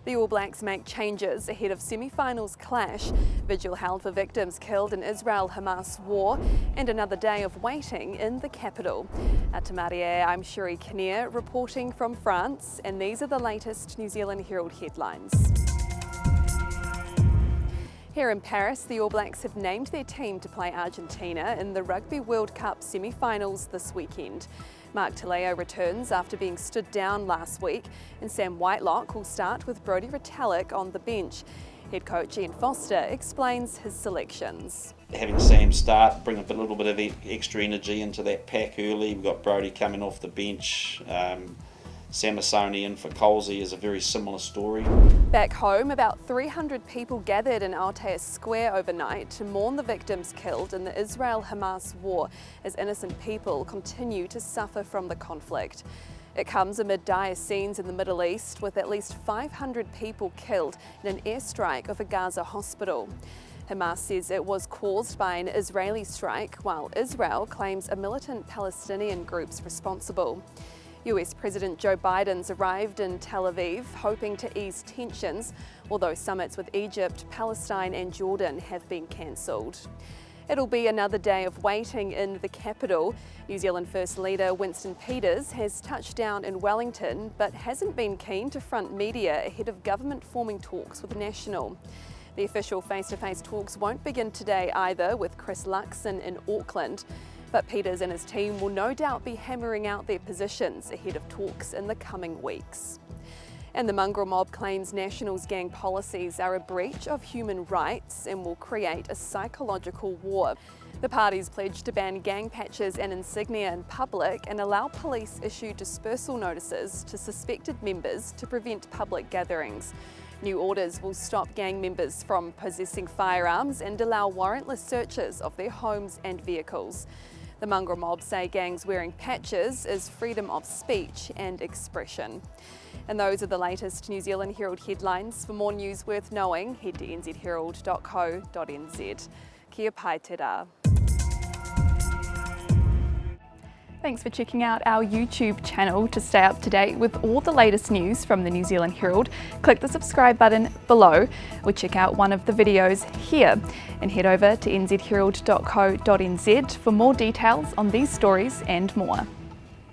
The All Blacks make changes ahead of semi-finals clash, vigil held for victims killed in Israel-Hamas war, and another day of waiting in the capital. At Telea, I'm Sherry Kinnear reporting from France, and these are the latest New Zealand Herald headlines. Here in Paris, the All Blacks have named their team to play Argentina in the Rugby World Cup semi-finals this weekend. Mark Telea returns after being stood down last week, and Sam Whitelock will start with Brodie Retallick on the bench. Head coach Ian Foster explains his selections. Having Sam start, bring a little bit of extra energy into that pack early. We've got Brodie coming off the bench. Samasoni in for Colsey is a very similar story. Back home, about 300 people gathered in Aotea Square overnight to mourn the victims killed in the Israel-Hamas war as innocent people continue to suffer from the conflict. It comes amid dire scenes in the Middle East, with at least 500 people killed in an airstrike of a Gaza hospital. Hamas says it was caused by an Israeli strike, while Israel claims a militant Palestinian group's responsible. US President Joe Biden's arrived in Tel Aviv, hoping to ease tensions, although summits with Egypt, Palestine and Jordan have been cancelled. It'll be another day of waiting in the capital. New Zealand First Leader Winston has touched down in Wellington, but hasn't been keen to front media ahead of government-forming talks with National. The official face-to-face talks won't begin today either, with Chris Luxon in Auckland. But Peters and his team will no doubt be hammering out their positions ahead of talks in the coming weeks. And the Mongrel Mob claims National's gang policies are a breach of human rights and will create a psychological war. The party's pledged to ban gang patches and insignia in public and allow police issue dispersal notices to suspected members to prevent public gatherings. New orders will stop gang members from possessing firearms and allow warrantless searches of their homes and vehicles. The Mongrel Mob say gangs wearing patches is freedom of speech and expression. And those are the latest New Zealand Herald headlines. For more news worth knowing, head to nzherald.co.nz. Kia pai te rā. Thanks for checking out our YouTube channel. To stay up to date with all the latest news from the New Zealand Herald, click the subscribe button below or check out one of the videos here, and head over to nzherald.co.nz for more details on these stories and more.